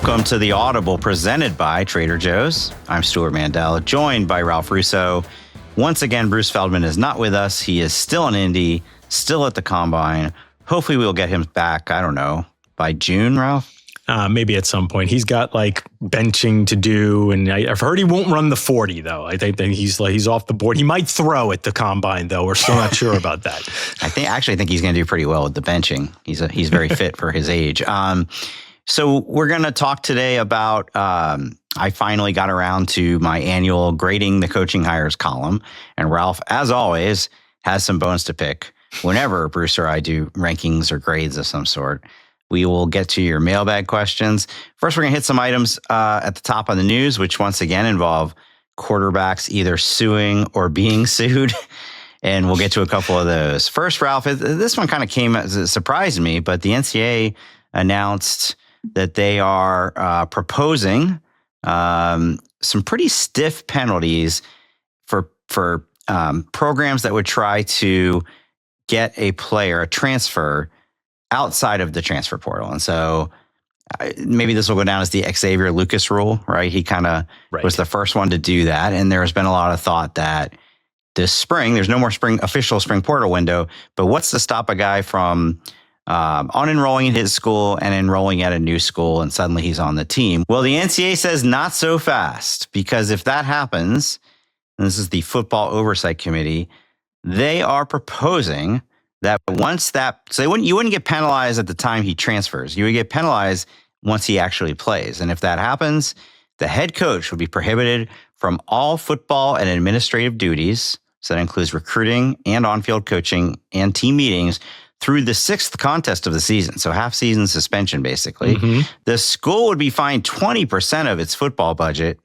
Welcome to The Audible, presented by Trader Joe's. I'm Stuart Mandel, joined by Ralph Russo. Once again, Bruce Feldman is not with us. He is still in Indy, still at the Combine. Hopefully we'll get him back, I don't know, by June, Ralph? Maybe at some point. He's got like benching to do, and I've heard he won't run the 40 though. I think that he's off the board. He might throw at the Combine though. We're still not sure about that. I actually think he's going to do pretty well with the benching. He's very fit for his age. So we're going to talk today about, I finally got around to my annual grading the coaching hires column. And Ralph, as always, has some bones to pick whenever Bruce or I do rankings or grades of some sort. We will get to your mailbag questions. First, we're going to hit some items at the top of the news, which once again involve quarterbacks either suing or being sued. And we'll get to a couple of those. First, Ralph, this one kind of came as it surprised me, but the NCAA announced that they are proposing some pretty stiff penalties for programs that would try to get a player, a transfer, outside of the transfer portal. And so maybe this will go down as the Xavier Lucas rule, right? He kind of was the first one to do that. And there's been a lot of thought that this spring, there's no more official spring portal window, but what's to stop a guy from unenrolling in his school and enrolling at a new school and suddenly he's on the team? Well, the NCAA says not so fast, because if that happens, and this is the Football Oversight Committee, they are proposing that once that, so you wouldn't get penalized at the time he transfers. You would get penalized once he actually plays. And if that happens, the head coach would be prohibited from all football and administrative duties. So that includes recruiting and on-field coaching and team meetings through the sixth contest of the season. So half-season suspension, basically. Mm-hmm. The school would be fined 20% of its football budget,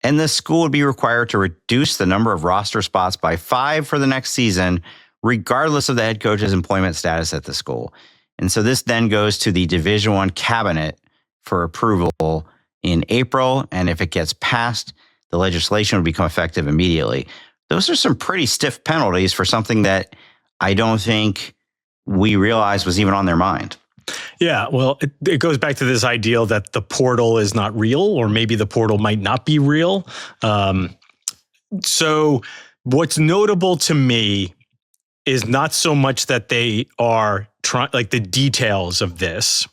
and the school would be required to reduce the number of roster spots by 5 for the next season, regardless of the head coach's employment status at the school. And so this then goes to the Division I cabinet for approval in April. And if it gets passed, the legislation would become effective immediately. Those are some pretty stiff penalties for something that I don't think we realized was even on their mind. Yeah, well, it goes back to this ideal that the portal is not real, or maybe the portal might not be real. So what's notable to me is not so much that they are trying, like the details of this,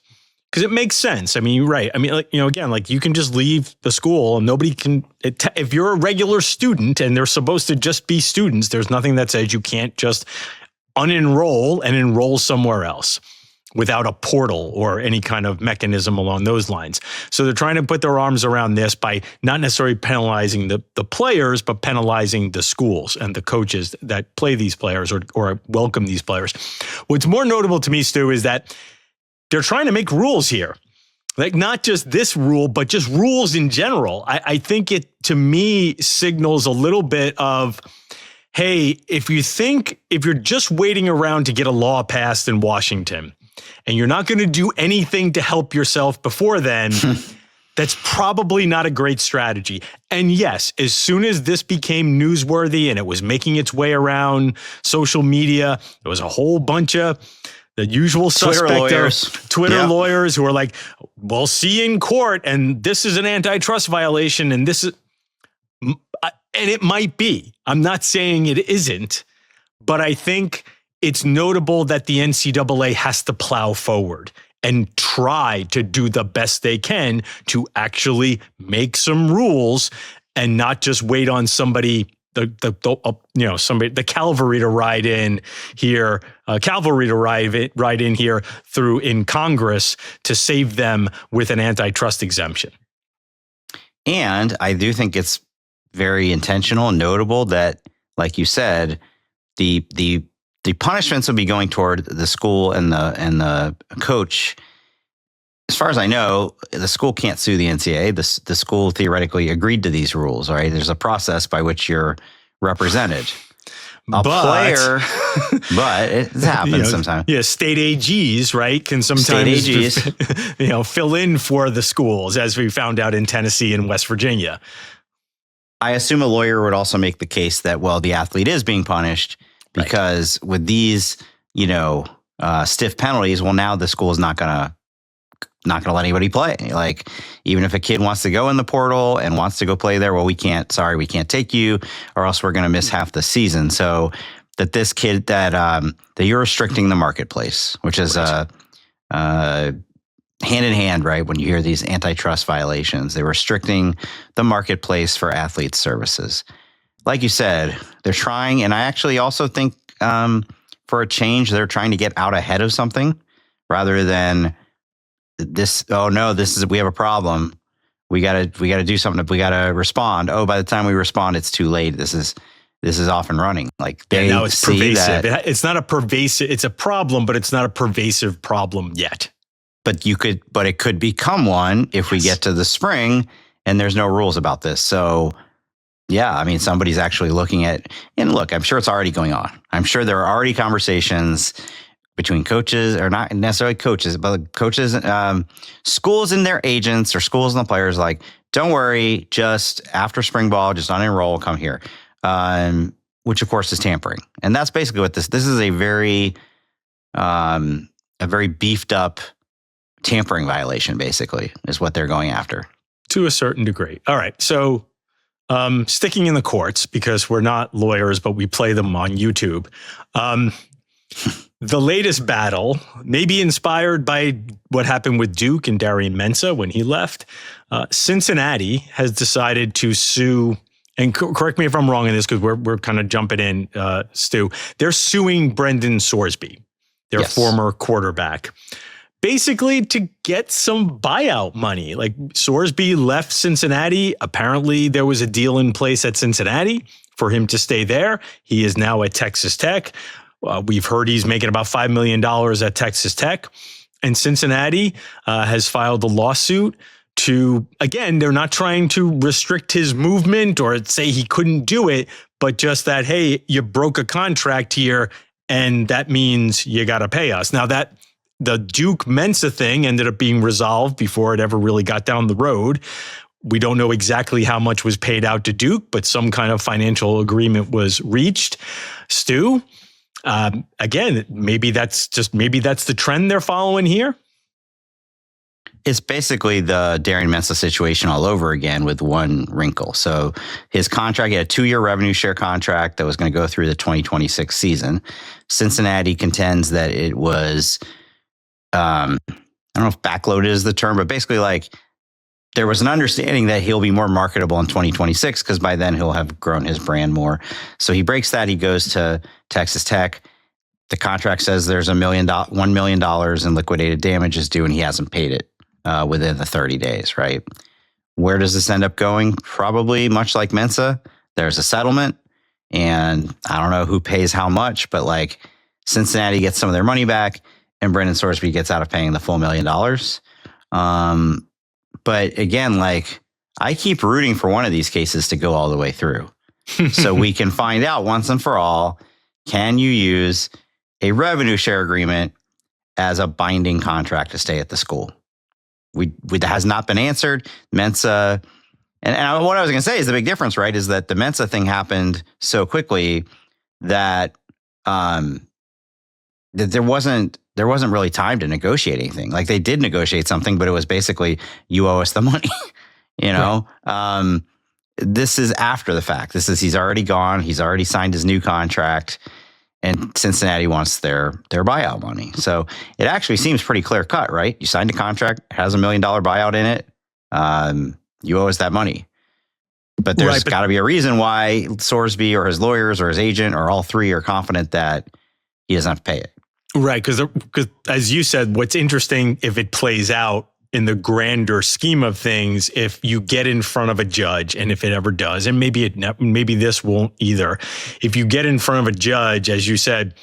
because it makes sense. I mean, you're right. I mean, like, again, like you can just leave the school and nobody can, if you're a regular student and they're supposed to just be students, there's nothing that says you can't just unenroll and enroll somewhere else without a portal or any kind of mechanism along those lines. So they're trying to put their arms around this by not necessarily penalizing the players, but penalizing the schools and the coaches that play these players or welcome these players. What's more notable to me, Stu, is that they're trying to make rules here. Like not just this rule, but just rules in general. I think it, to me, signals a little bit of, hey, if you're just waiting around to get a law passed in Washington, and you're not going to do anything to help yourself before then, that's probably not a great strategy. And yes, as soon as this became newsworthy and it was making its way around social media, there was a whole bunch of the usual suspect Twitter lawyers who were like, we'll see you in court, and this is an antitrust violation, and this is, and it might be. I'm not saying it isn't, but I think it's notable that the NCAA has to plow forward and try to do the best they can to actually make some rules and not just wait on somebody, the cavalry to ride in here, through in Congress to save them with an antitrust exemption. And I do think it's very intentional and notable that, like you said, the punishments will be going toward the school and the coach. As far as I know, the school can't sue the NCAA. The school theoretically agreed to these rules, right? There's a process by which you're represented. But it happens sometimes. Yeah, state AGs, right, can sometimes fill in for the schools, as we found out in Tennessee and West Virginia. I assume a lawyer would also make the case that, well, the athlete is being punished because with these, stiff penalties, well, now the school is not going to not going to let anybody play. Like, even if a kid wants to go in the portal and wants to go play there, well, we can't take you, or else we're going to miss half the season. So that this kid that you're restricting the marketplace, which is hand in hand, right? When you hear these antitrust violations, they're restricting the marketplace for athletes' services. Like you said, they're trying, and I actually also think for a change, they're trying to get out ahead of something rather than this. Oh no, we have a problem. We gotta do something. We gotta respond. Oh, by the time we respond, it's too late. This is off and running. Like, they now it's see pervasive. that, It's not a pervasive. It's a problem, but it's not a pervasive problem yet. but it could become one if we get to the spring and there's no rules about this. So yeah, I mean, somebody's actually looking at, and look, I'm sure it's already going on. I'm sure there are already conversations between coaches, or not necessarily coaches, but coaches, schools and their agents, or schools and the players, like, don't worry, just after spring ball, just unenroll, come here. Which of course is tampering. And that's basically what this is a very beefed up tampering violation, basically, is what they're going after. To a certain degree. All right. So sticking in the courts, because we're not lawyers, but we play them on YouTube. The latest battle, maybe inspired by what happened with Duke and Darian Mensah when he left, Cincinnati has decided to sue, and correct me if I'm wrong in this, because we're kind of jumping in, Stu. They're suing Brendan Sorsby, their former quarterback, basically to get some buyout money. Like, Sorsby left Cincinnati. Apparently there was a deal in place at Cincinnati for him to stay there. He is now at Texas Tech. We've heard he's making about $5 million at Texas Tech. And Cincinnati has filed a lawsuit to, again, they're not trying to restrict his movement or say he couldn't do it, but just that, hey, you broke a contract here, and that means you got to pay us. Now, that the Duke Mensah thing ended up being resolved before it ever really got down the road. We don't know exactly how much was paid out to Duke, but some kind of financial agreement was reached. Stu, again, maybe that's the trend they're following here. It's basically the Darian Mensah situation all over again with one wrinkle. So his contract, he had a 2-year revenue share contract that was going to go through the 2026 season. Cincinnati contends that it was, I don't know if backloaded is the term, but basically, like, there was an understanding that he'll be more marketable in 2026 because by then he'll have grown his brand more. So he breaks that. He goes to Texas Tech. The contract says there's $1 million in liquidated damages due, and he hasn't paid it within the 30 days, right? Where does this end up going? Probably much like Mensah. There's a settlement, and I don't know who pays how much, but like, Cincinnati gets some of their money back, and Brendan Sorsby gets out of paying the full $1 million. But again, like, I keep rooting for one of these cases to go all the way through so we can find out once and for all, can you use a revenue share agreement as a binding contract to stay at the school? That has not been answered. Mensah, and what I was going to say is the big difference, right, is that the Mensah thing happened so quickly that that there wasn't really time to negotiate anything. Like, they did negotiate something, but it was basically, you owe us the money, you know? Right. This is after the fact. He's already gone. He's already signed his new contract, and Cincinnati wants their buyout money. So it actually seems pretty clear cut, right? You signed a contract, has $1 million buyout in it. You owe us that money. But there's got to be a reason why Sorsby or his lawyers or his agent or all three are confident that he doesn't have to pay it. Right, because as you said, what's interesting, if it plays out in the grander scheme of things, if you get in front of a judge, and if it ever does, and maybe this won't either, if you get in front of a judge, as you said,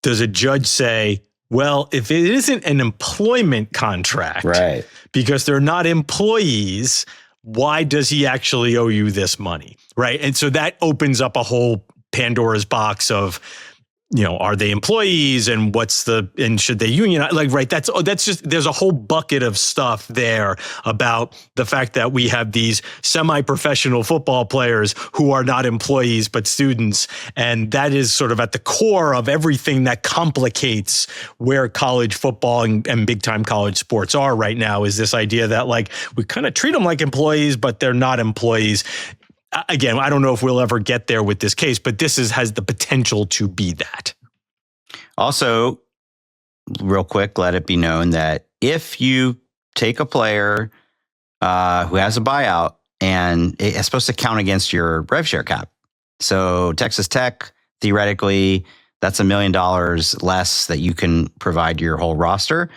does a judge say, well, if it isn't an employment contract, right, because they're not employees, why does he actually owe you this money, right? And so that opens up a whole Pandora's box of are they employees and should they unionize? Like, right. That's just, there's a whole bucket of stuff there about the fact that we have these semi-professional football players who are not employees, but students. And that is sort of at the core of everything that complicates where college football and big time college sports are right now, is this idea that like we kind of treat them like employees, but they're not employees. Again, I don't know if we'll ever get there with this case, but this has the potential to be that. Also, real quick, let it be known that if you take a player who has a buyout, and it's supposed to count against your rev share cap. So Texas Tech, theoretically, that's $1 million less that you can provide your whole roster.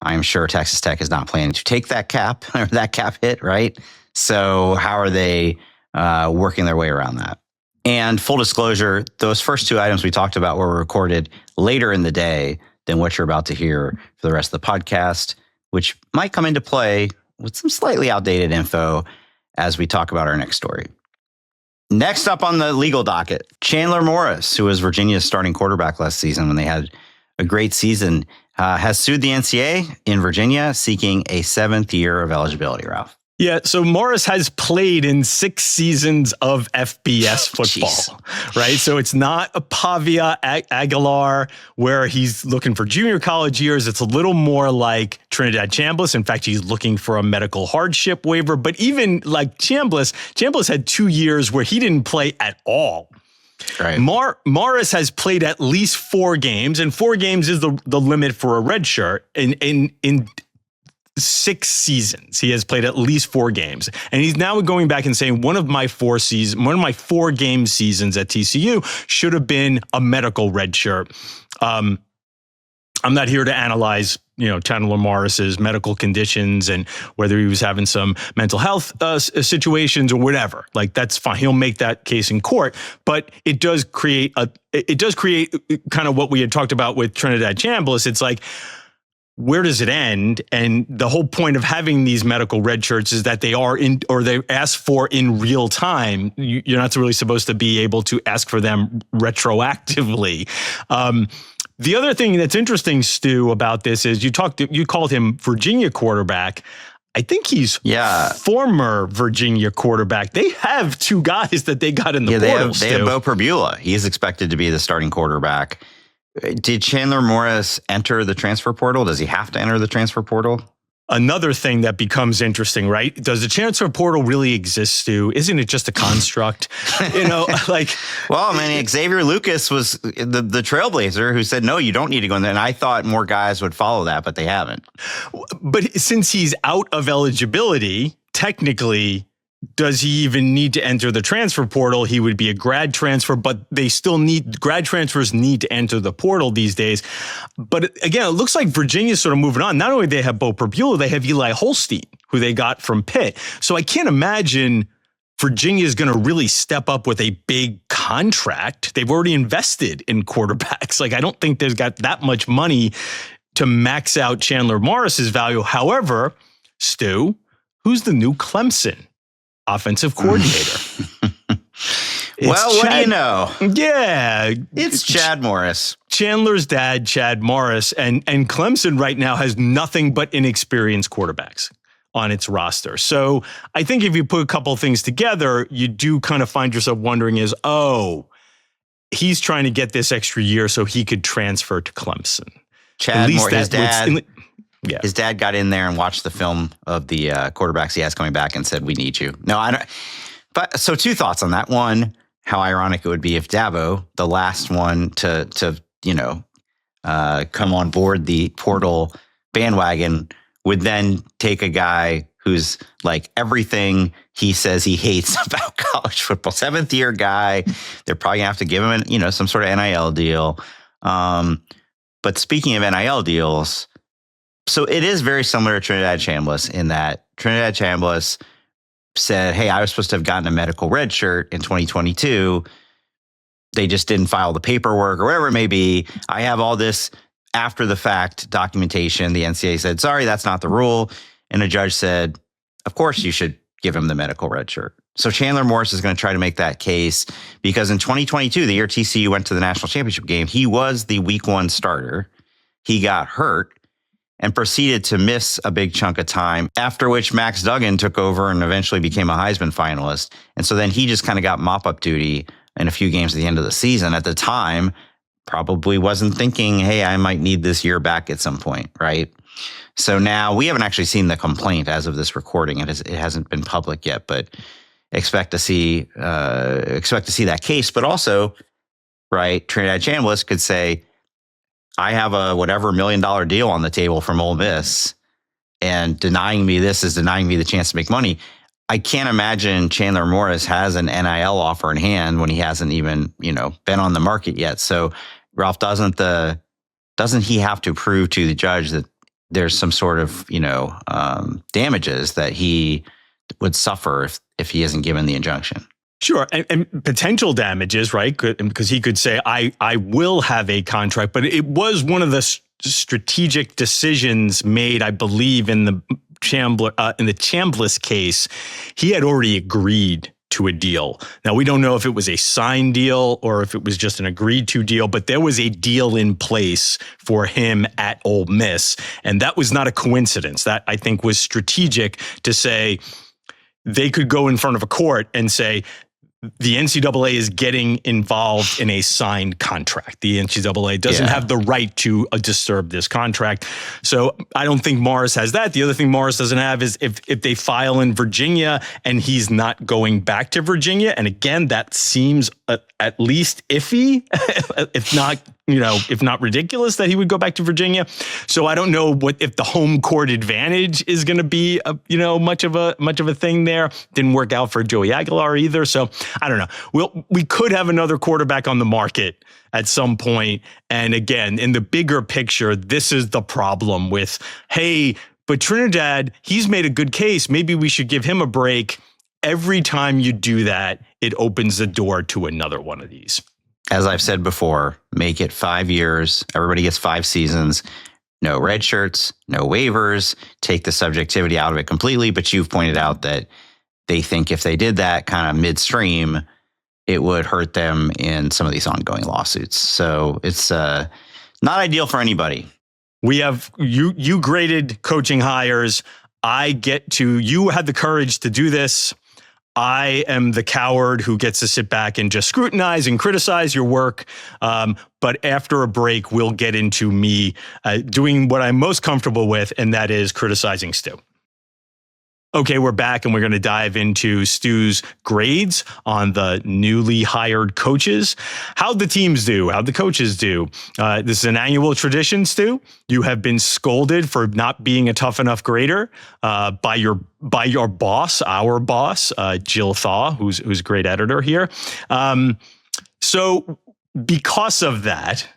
I'm sure Texas Tech is not planning to take that cap or that cap hit, right? So how are they working their way around that? And full disclosure, those first two items we talked about were recorded later in the day than what you're about to hear for the rest of the podcast, which might come into play with some slightly outdated info as we talk about our next story. Next up on the legal docket, Chandler Morris, who was Virginia's starting quarterback last season when they had a great season, has sued the NCAA in Virginia, seeking a 7th year of eligibility, Ralph. Yeah, so Morris has played in 6 seasons of FBS football, right? So it's not a Pavia Aguilar where he's looking for junior college years. It's a little more like Trinidad Chambliss. In fact, he's looking for a medical hardship waiver. But even like Chambliss had 2 years where he didn't play at all. Right. Morris has played at least 4 games, and 4 games is the limit for a red shirt. In 6 seasons, he has played at least 4 games, and he's now going back and saying one of my 4 game seasons at TCU should have been a medical red shirt. I'm not here to analyze, Chandler Morris's medical conditions and whether he was having some mental health situations or whatever. Like, that's fine. He'll make that case in court, but it does create kind of what we had talked about with Trinidad Chambliss. It's like, where does it end? And the whole point of having these medical red shirts is that they ask for in real time. You're not really supposed to be able to ask for them retroactively. The other thing that's interesting, Stu, about this is you called him Virginia quarterback. I think he's former Virginia quarterback. They have 2 guys that they got in the portal. They have Bo Perbula. He's expected to be the starting quarterback. Did Chandler Morris enter the transfer portal? Does he have to enter the transfer portal? Another thing that becomes interesting, right? Does the transfer portal really exist, Stu? Isn't it just a construct? Well, I mean, Xavier Lucas was the trailblazer who said, no, you don't need to go in there. And I thought more guys would follow that, but they haven't. But since he's out of eligibility, technically, does he even need to enter the transfer portal? He would be a grad transfer, but grad transfers need to enter the portal these days. But again, it looks like Virginia's sort of moving on. Not only do they have Bo Perbula, they have Eli Holstein, who they got from Pitt. So I can't imagine Virginia is going to really step up with a big contract. They've already invested in quarterbacks. Like, I don't think they've got that much money to max out Chandler Morris's value. However, Stu, who's the new Clemson offensive coordinator? What do you know? Yeah. It's Chad Morris. Chandler's dad, Chad Morris. And Clemson right now has nothing but inexperienced quarterbacks on its roster. So I think if you put a couple of things together, you do kind of find yourself wondering he's trying to get this extra year so he could transfer to Clemson. Chad Morris, his dad got in there and watched the film of the quarterbacks he has coming back and said, we need you. No, I don't. But so 2 thoughts on that. One, how ironic it would be if Dabo, the last one to come on board the portal bandwagon, would then take a guy who's like everything he says he hates about college football. 7th year guy. They're probably gonna have to give him some sort of NIL deal. But speaking of NIL deals, so it is very similar to Trinidad Chambliss in that Trinidad Chambliss said, hey, I was supposed to have gotten a medical red shirt in 2022. They just didn't file the paperwork or whatever it may be. I have all this after the fact documentation. The NCAA said, sorry, that's not the rule. And a judge said, of course you should give him the medical red shirt. So Chandler Morris is going to try to make that case because in 2022, the year TCU went to the national championship game, he was the week 1 starter. He got hurt and proceeded to miss a big chunk of time, after which Max Duggan took over and eventually became a Heisman finalist. And so then he just kind of got mop-up duty in a few games at the end of the season. At the time, probably wasn't thinking, hey, I might need this year back at some point, right? So now we haven't actually seen the complaint as of this recording. It hasn't been public yet, but expect to see that case. But also, right, Trinidad Chambliss could say, I have a whatever $1 million deal on the table from Ole Miss, and denying me this is denying me the chance to make money. I can't imagine Chandler Morris has an NIL offer in hand when he hasn't even, been on the market yet. So, Ralph, doesn't he have to prove to the judge that there's some sort of, damages that he would suffer if he isn't given the injunction? Sure. And potential damages, right? Because he could say, I will have a contract, but it was one of the strategic decisions made, I believe, in the Chambliss case. He had already agreed to a deal. Now, we don't know if it was a signed deal or if it was just an agreed to deal, but there was a deal in place for him at Ole Miss. And that was not a coincidence. That, I think, was strategic to say they could go in front of a court and say, the NCAA is getting involved in a signed contract. The NCAA doesn't have the right to disturb this contract. So I don't think Morris has that. The other thing Morris doesn't have is if they file in Virginia and he's not going back to Virginia. And again, that seems at least iffy, if not ridiculous, that he would go back to Virginia. So I don't know if the home court advantage is going to be much of a thing there. Didn't work out for Joey Aguilar either. So I don't know. We could have another quarterback on the market at some point. And again, in the bigger picture, this is the problem with, hey, but Trinidad, he's made a good case. Maybe we should give him a break. Every time you do that, it opens the door to another one of these. As I've said before, make it 5 years. Everybody gets 5 seasons. No red shirts, no waivers. Take the subjectivity out of it completely. But you've pointed out that they think if they did that kind of midstream, it would hurt them in some of these ongoing lawsuits. So it's not ideal for anybody. We have you graded coaching hires. You had the courage to do this. I am the coward who gets to sit back and just scrutinize and criticize your work. But after a break, we'll get into me doing what I'm most comfortable with, and that is criticizing Stu. Okay, we're back, and we're going to dive into Stu's grades on the newly hired coaches. How'd the teams do? How'd the coaches do? This is an annual tradition, Stu. You have been scolded for not being a tough enough grader by your boss, our boss, Jill Thaw, who's a great editor here. So because of that,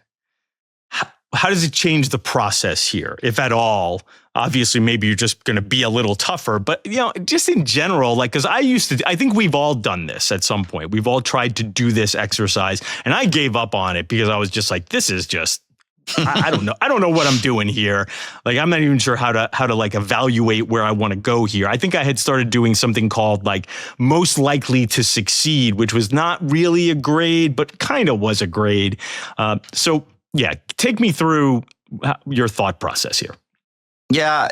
how does it change the process here, if at all? Obviously, maybe you're just going to be a little tougher, but just in general, because I think we've all done this at some point. We've all tried to do this exercise, and I gave up on it because I was just like, this is just, I don't know. I don't know what I'm doing here. I'm not even sure how to evaluate where I want to go here. I think I had started doing something called most likely to succeed, which was not really a grade, but kind of was a grade. So yeah, take me through your thought process here. Yeah.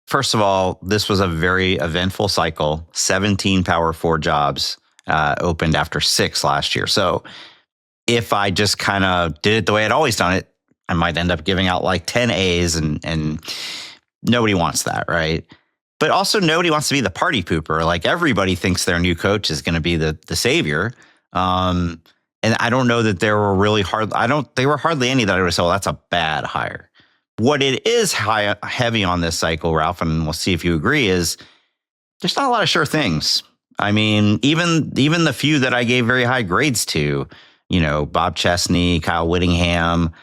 First of all, this was a very eventful cycle. 17 Power 4 jobs opened after 6 last year. So if I just kind of did it the way I'd always done it, I might end up giving out 10 A's and nobody wants that, right? But also nobody wants to be the party pooper. Everybody thinks their new coach is going to be the savior. And I don't know that there were really they were hardly any that I would say, well, that's a bad hire. What it is heavy on this cycle, Ralph, and we'll see if you agree, is there's not a lot of sure things. I mean, even the few that I gave very high grades to, Bob Chesney, Kyle Whittingham,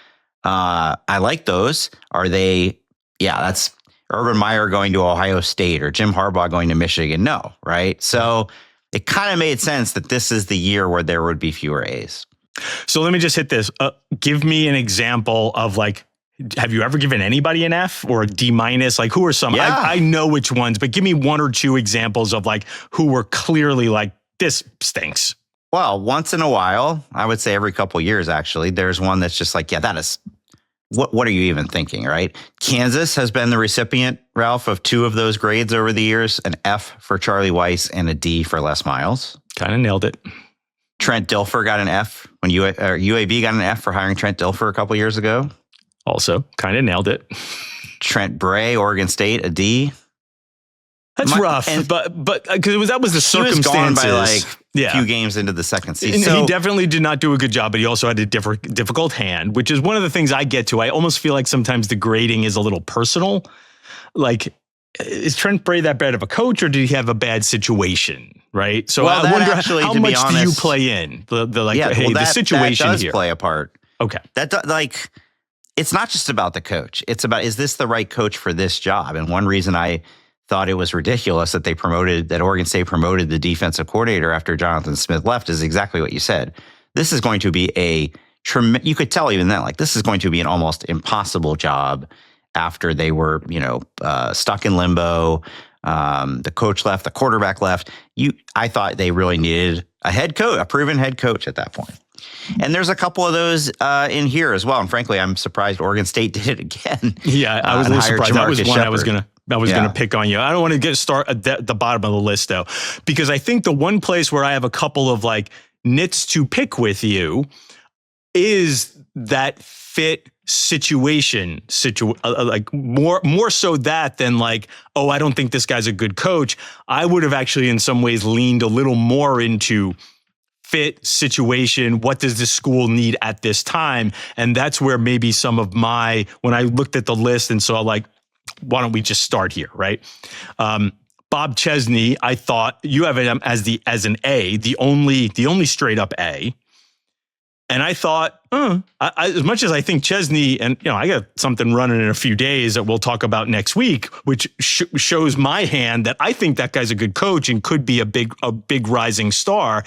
I like those. Are they, that's Urban Meyer going to Ohio State or Jim Harbaugh going to Michigan? No, right? So it kind of made sense that this is the year where there would be fewer A's. So let me just hit this. Give me an example of have you ever given anybody an F or a D minus? Like, who are some? Yeah. I know which ones, but give me one or two examples of like who were clearly like, this stinks. Well, once in a while, I would say every couple of years, actually, there's one that's just like, yeah, that is, what are you even thinking, right? Kansas has been the recipient, Ralph, of 2 of those grades over the years, an F for Charlie Weiss and a D for Les Miles. Kind of nailed it. Trent Dilfer got an F when UAB got an F for hiring Trent Dilfer a couple years ago. Also, kind of nailed it. Trent Bray, Oregon State, a D. That's rough, but because that was the circumstances. He was gone by like a few games into the second season. So, he definitely did not do a good job, but he also had a difficult hand, which is one of the things I get to. I almost feel like sometimes the grading is a little personal. Like, is Trent Bray that bad of a coach, or did he have a bad situation? Right. So I wonder how much do you play in the situation that does here? Play a part. Okay. It's not just about the coach. It's about, is this the right coach for this job? And one reason I thought it was ridiculous that Oregon State promoted the defensive coordinator after Jonathan Smith left is exactly what you said. This is going to be you could tell even then, like, this is going to be an almost impossible job after they were, stuck in limbo. The coach left, the quarterback left. I thought they really needed a proven head coach at that point. And there's a couple of those in here as well. And frankly, I'm surprised Oregon State did it again. Yeah, I was a little surprised. That was one I was going to pick on you. I don't want to start at the bottom of the list, though, because I think the one place where I have a couple of like nits to pick with you is that fit situation, like more so that than like, oh, I don't think this guy's a good coach. I would have actually in some ways leaned a little more into fit situation. What does this school need at this time? And that's where maybe some of when I looked at the list and saw like, why don't we just start here, right? Bob Chesney, I thought you have him as an A, the only straight up A. And I thought, as much as I think Chesney, and I got something running in a few days that we'll talk about next week, which shows my hand that I think that guy's a good coach and could be a big rising star.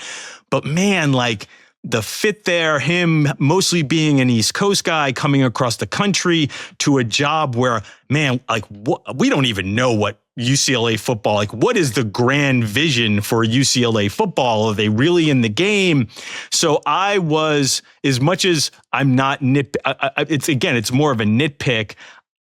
But man, like the fit there, him mostly being an East Coast guy coming across the country to a job where, man, like we don't even know what UCLA football, like what is the grand vision for UCLA football? Are they really in the game? So I was, as much as I'm not it's more of a nitpick.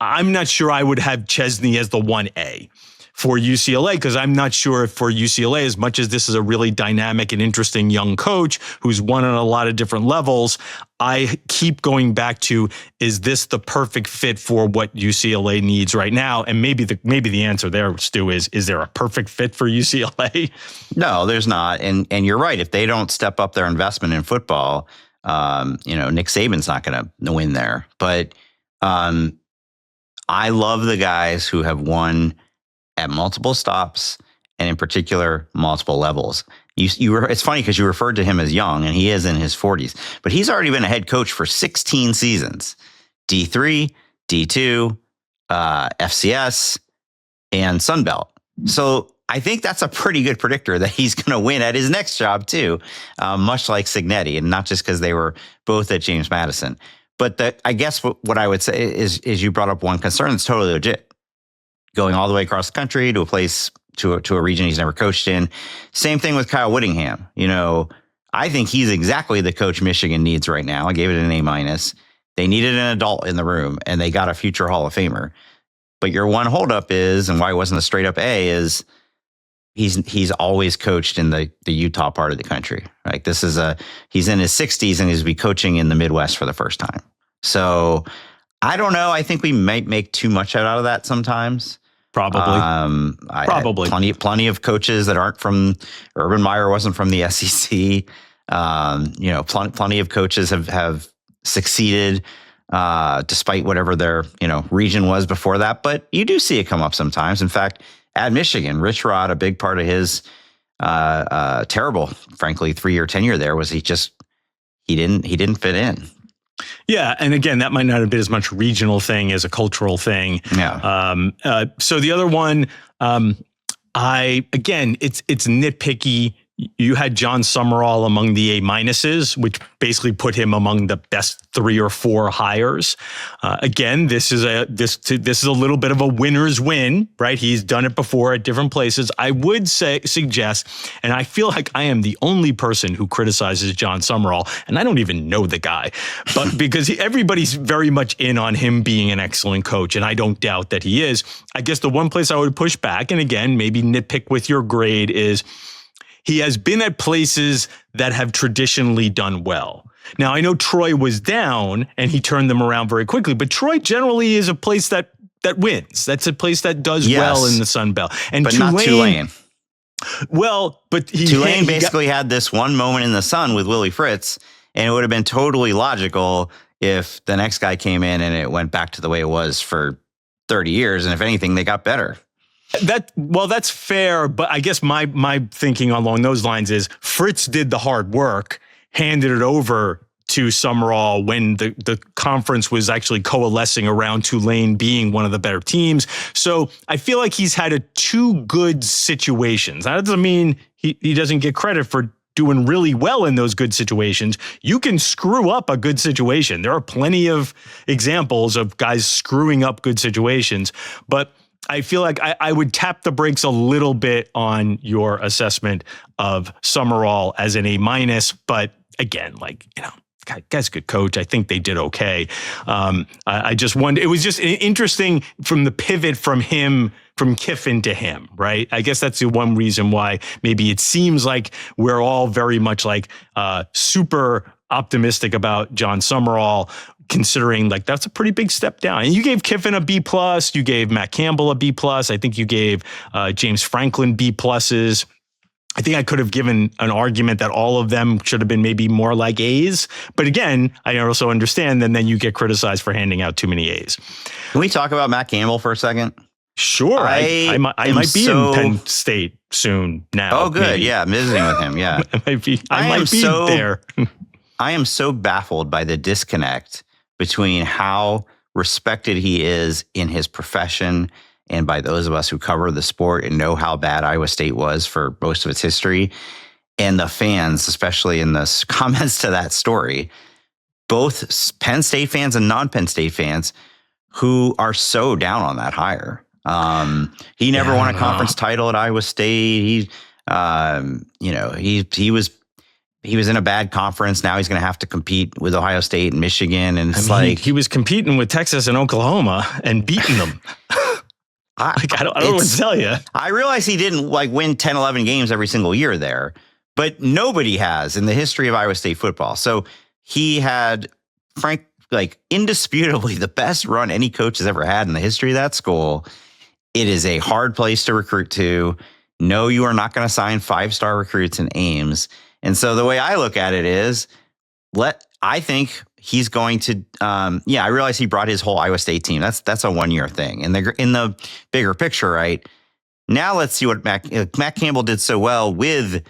I'm not sure I would have Chesney as the 1A for UCLA, because I'm not sure if for UCLA, as much as this is a really dynamic and interesting young coach who's won on a lot of different levels, I keep going back to, is this the perfect fit for what UCLA needs right now? And maybe the answer there, Stu, is there a perfect fit for UCLA? No, there's not. And you're right. If they don't step up their investment in football, Nick Saban's not going to win there. But I love the guys who have won at multiple stops, and in particular, multiple levels. It's funny because you referred to him as young, and he is in his 40s, but he's already been a head coach for 16 seasons, D3, D2, FCS, and Sun Belt. So I think that's a pretty good predictor that he's going to win at his next job too, much like Cincinatti, and not just because they were both at James Madison. But I guess what I would say is you brought up one concern that's totally legit. Going all the way across the country to a place, to a region he's never coached in. Same thing with Kyle Whittingham. I think he's exactly the coach Michigan needs right now. I gave it an A-. They needed an adult in the room, and they got a future Hall of Famer. But your one holdup is, and why it wasn't a straight up A, is he's always coached in the Utah part of the country. Like he's in his 60s and he's be coaching in the Midwest for the first time. So I don't know. I think we might make too much out of that sometimes. Probably. Probably. Plenty of coaches that aren't from, Urban Meyer wasn't from the SEC. Plenty of coaches have succeeded despite whatever their, region was before that. But you do see it come up sometimes. In fact, at Michigan, Rich Rod, a big part of his terrible, frankly, 3-year tenure there was he didn't fit in. Yeah, and again, that might not have been as much regional thing as a cultural thing. Yeah. So the other one, it's nitpicky you had John Summerall among the A-minuses, which basically put him among the best 3 or 4 hires. Again, this is a little bit of a winner's win, right? He's done it before at different places. I would suggest, and I feel like I am the only person who criticizes John Summerall, and I don't even know the guy, but because everybody's very much in on him being an excellent coach, and I don't doubt that he is. I guess the one place I would push back, and again, maybe nitpick with your grade, is he has been at places that have traditionally done well. Now, I know Troy was down and he turned them around very quickly, but Troy generally is a place that wins. That's a place that does well in the Sun Belt. And but not Tulane. Well, but Tulane basically had this one moment in the sun with Willie Fritz, and it would have been totally logical if the next guy came in and it went back to the way it was for 30 years. And if anything, they got better. That's fair, but I guess my thinking along those lines is Fritz did the hard work, handed it over to Summerall when the conference was actually coalescing around Tulane being one of the better teams. So I feel like he's had 2 good situations. That doesn't mean he doesn't get credit for doing really well in those good situations. You can screw up a good situation. There are plenty of examples of guys screwing up good situations, but I feel like I would tap the brakes a little bit on your assessment of Summerall as an A-. But again, guy's a good coach. I think they did okay. I just wondered, it was just interesting from the pivot from Kiffin to him, right? I guess that's the one reason why maybe it seems like we're all very much super optimistic about John Summerall, considering that's a pretty big step down. And you gave Kiffin a B+, you gave Matt Campbell a B+, I think you gave James Franklin B+. I think I could have given an argument that all of them should have been maybe more like A's. But again, I also understand that then you get criticized for handing out too many A's. Can we talk about Matt Campbell for a second? Sure. I might be in Penn State soon now. Oh, good. Maybe. Yeah, I'm visiting with him. Yeah. I might be there. I am so baffled by the disconnect between how respected he is in his profession and by those of us who cover the sport and know how bad Iowa State was for most of its history, and the fans, especially in the comments to that story, both Penn State fans and non-Penn State fans who are so down on that hire. He never won a conference title at Iowa State. He was in a bad conference. Now he's going to have to compete with Ohio State and Michigan. And it's he was competing with Texas and Oklahoma and beating them. I don't know what to tell you. I realize he didn't win 10, 11 games every single year there, but nobody has in the history of Iowa State football. So he had, indisputably the best run any coach has ever had in the history of that school. It is a hard place to recruit to. No, you are not going to sign 5-star recruits in Ames. And so the way I look at it is, I think he's going to, I realize he brought his whole Iowa State team. That's a 1-year thing. And in the bigger picture, right? Now let's see what Matt Campbell did so well with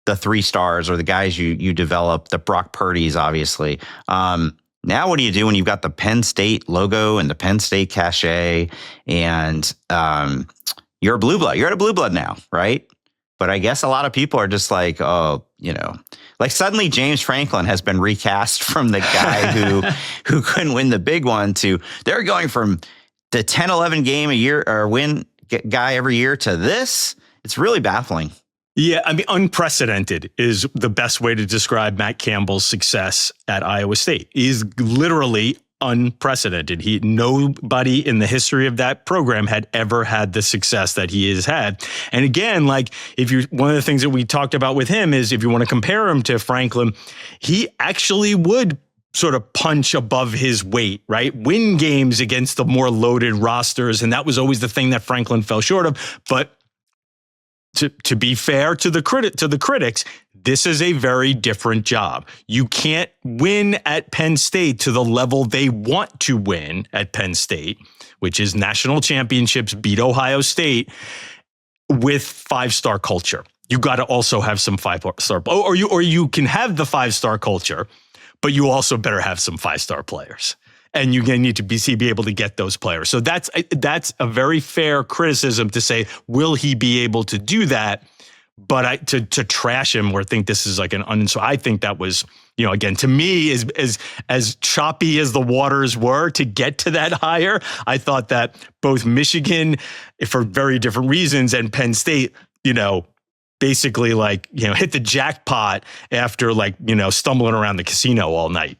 the 3 stars or the guys you develop, the Brock Purdy's, obviously. Now what do you do when you've got the Penn State logo and the Penn State cachet and you're a blue blood? You're at a blue blood now, right? But I guess a lot of people are just suddenly James Franklin has been recast from the guy who couldn't win the big one to they're going from the 10, 11 game a year or win guy every year to this. It's really baffling. Yeah, unprecedented is the best way to describe Matt Campbell's success at Iowa State. He's literally unprecedented. Nobody in the history of that program had ever had the success that he has had. And again, one of the things that we talked about with him is if you want to compare him to Franklin, he actually would sort of punch above his weight, right? Win games against the more loaded rosters. And that was always the thing that Franklin fell short of. But to be fair to the critics, this is a very different job. You can't win at Penn State to the level they want to win at Penn State, which is national championships, beat Ohio State, with 5-star culture. You got to also have some 5-star, or you can have the 5-star culture, but you also better have some 5-star players. And you're going to need to be able to get those players. So that's a very fair criticism to say, will he be able to do that? but to trash him or think this is like so I think that was, again, to me, as choppy as the waters were to get to that hire, I thought that both Michigan, for very different reasons, and Penn State, basically hit the jackpot after stumbling around the casino all night.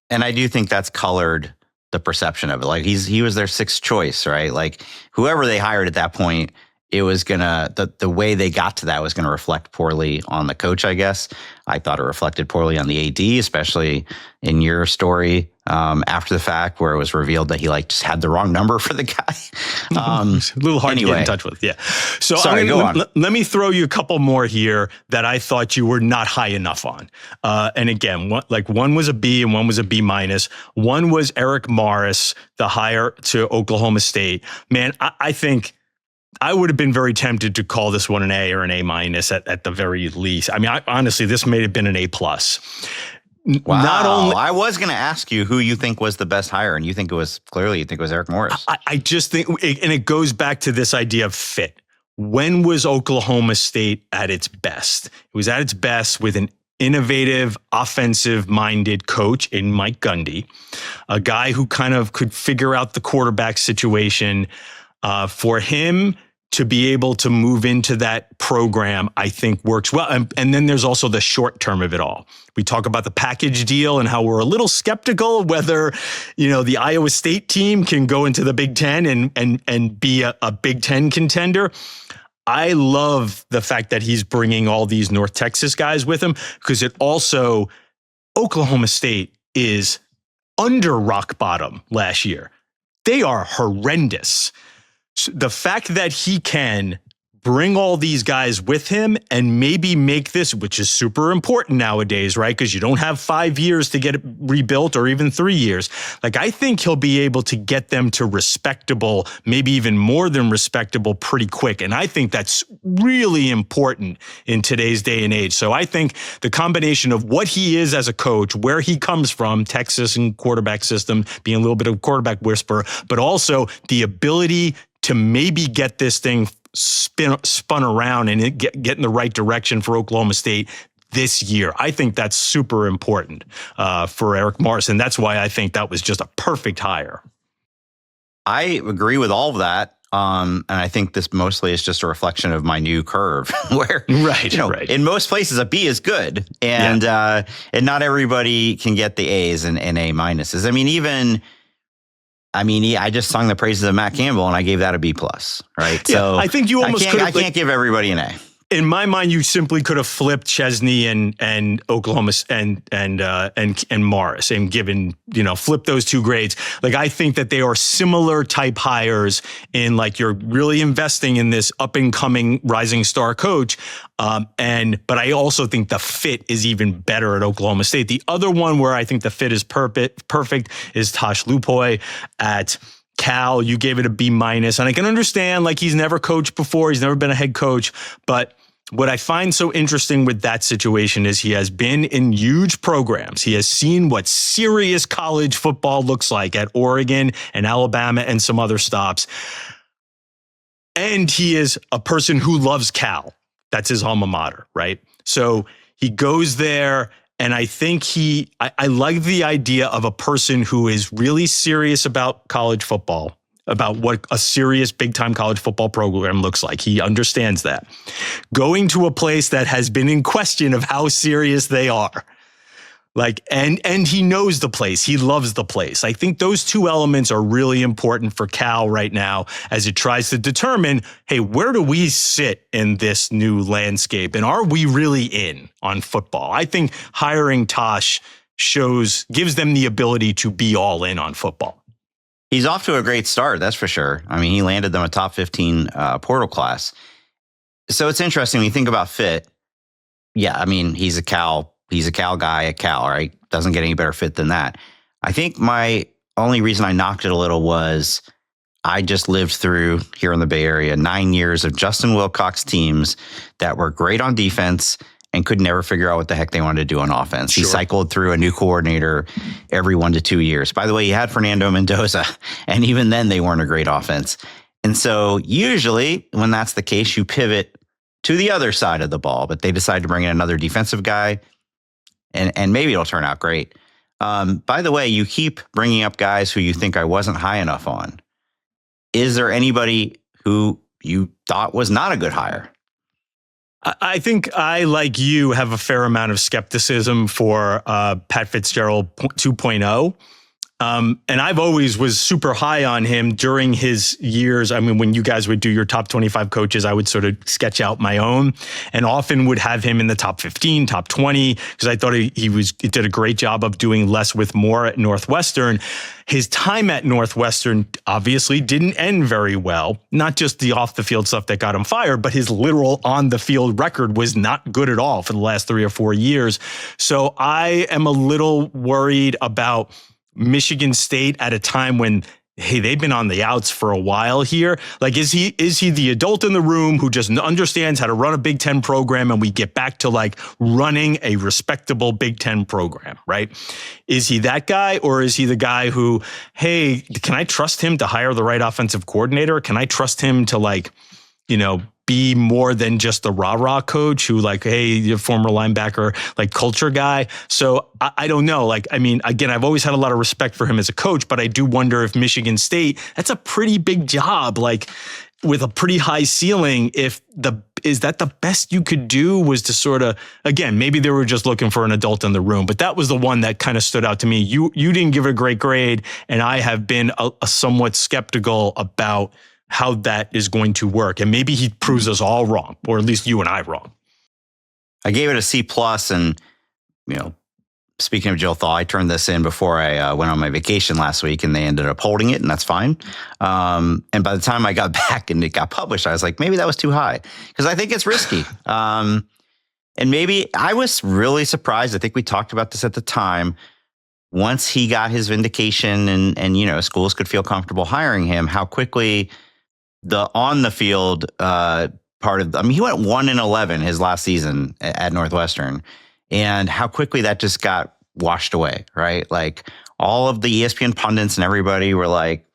And I do think that's colored the perception of it. Like he was their sixth choice, right? Like whoever they hired at that point, it was the way they got to that was gonna reflect poorly on the coach, I guess. I thought it reflected poorly on the AD, especially in your story after the fact, where it was revealed that he just had the wrong number for the guy. A little hard to get in touch with, yeah. So sorry, go on. Let me throw you a couple more here that I thought you were not high enough on. And again, one was a B and one was a B minus. One was Eric Morris, the hire to Oklahoma State. Man, I think I would have been very tempted to call this one an A or an A minus at the very least. I mean, honestly, this may have been an A plus. Wow. Not only, I was going to ask you who you think was the best hire, and you think it was Eric Morris. I just think, and it goes back to this idea of fit. When was Oklahoma State at its best? It was at its best with an innovative, offensive-minded coach in Mike Gundy, a guy who kind of could figure out the quarterback situation. For him to be able to move into that program, I think works well. And then there's also the short term of it all. We talk about the package deal and how we're a little skeptical whether, the Iowa State team can go into the Big Ten and be a Big Ten contender. I love the fact that he's bringing all these North Texas guys with him, because it also, Oklahoma State is under rock bottom last year. They are horrendous. The fact that he can bring all these guys with him and maybe make this, which is super important nowadays, right? Because you don't have 5 years to get it rebuilt, or even 3 years. I think he'll be able to get them to respectable, maybe even more than respectable, pretty quick. And I think that's really important in today's day and age. So I think the combination of what he is as a coach, where he comes from, Texas and quarterback system, being a little bit of a quarterback whisperer, but also the ability to maybe get this thing spun around and get in the right direction for Oklahoma State this year. I think that's super important for Eric Morris, and that's why I think that was just a perfect hire. I agree with all of that. And I think this mostly is just a reflection of my new curve where, right. In most places a B is good, and not everybody can get the A's and A minuses. I just sung the praises of Matt Campbell, and I gave that a B plus, right? Yeah, so I think you almost could. I can't give everybody an A. In my mind, you simply could have flipped Chesney and Oklahoma and Morris and given, flip those two grades. I think that they are similar type hires in you're really investing in this up and coming rising star coach. But I also think the fit is even better at Oklahoma State. The other one where I think the fit is perfect is Tosh Lupoy at Cal. You gave it a B minus, and I can understand he's never coached before. He's never been a head coach, but what I find so interesting with that situation is he has been in huge programs. He has seen what serious college football looks like at Oregon and Alabama and some other stops. And he is a person who loves Cal. That's his alma mater, right? So he goes there, and I think I like the idea of a person who is really serious about college football, about what a serious big-time college football program looks like. He understands that. Going to a place that has been in question of how serious they are. And he knows the place. He loves the place. I think those two elements are really important for Cal right now as it tries to determine, hey, where do we sit in this new landscape? And are we really in on football? I think hiring Tosh gives them the ability to be all in on football. He's off to a great start, that's for sure. He landed them a top 15 portal class. So it's interesting when you think about fit. Yeah, he's a Cal guy at Cal, right? Doesn't get any better fit than that. I think my only reason I knocked it a little was I just lived through, here in the Bay Area, 9 years of Justin Wilcox teams that were great on defense and could never figure out what the heck they wanted to do on offense. Sure. He cycled through a new coordinator every 1 to 2 years. By the way, he had Fernando Mendoza, and even then they weren't a great offense. And so usually when that's the case, you pivot to the other side of the ball, but they decide to bring in another defensive guy, and maybe it'll turn out great. By the way, you keep bringing up guys who you think I wasn't high enough on. Is there anybody who you thought was not a good hire? I think I, like you, have a fair amount of skepticism for Pat Fitzgerald 2.0. And I've always was super high on him during his years. I mean, when you guys would do your top 25 coaches, I would sort of sketch out my own and often would have him in the top 15, top 20, because I thought he did a great job of doing less with more at Northwestern. His time at Northwestern obviously didn't end very well. Not just the off the field stuff that got him fired, but his literal on the field record was not good at all for the last 3 or 4 years. So I am a little worried about Michigan State at a time when, hey, they've been on the outs for a while here. Like, is he the adult in the room who just understands how to run a Big Ten program and we get back to like running a respectable Big Ten program, right? Is he that guy, or is he the guy who, hey, can I trust him to hire the right offensive coordinator? Can I trust him to like, be more than just the rah-rah coach who like, hey, you're former linebacker, like culture guy. So I don't know. Like, I mean, again, I've always had a lot of respect for him as a coach, but I do wonder if Michigan State, that's a pretty big job, like with a pretty high ceiling. Is that the best you could do was to sort of, again, maybe they were just looking for an adult in the room, but that was the one that kind of stood out to me. You didn't give it a great grade, and I have been a somewhat skeptical about how that is going to work. And maybe he proves us all wrong, or at least you and I wrong. I gave it a C+, and, speaking of Jill Thaw, I turned this in before I went on my vacation last week, and they ended up holding it, and that's fine. And by the time I got back and it got published, I was like, maybe that was too high, because I think it's risky. And maybe I was really surprised. I think we talked about this at the time. Once he got his vindication and schools could feel comfortable hiring him, how quickly the on the field part of, he went 1-11 his last season at Northwestern, and how quickly that just got washed away, right? Like all of the ESPN pundits and everybody were like,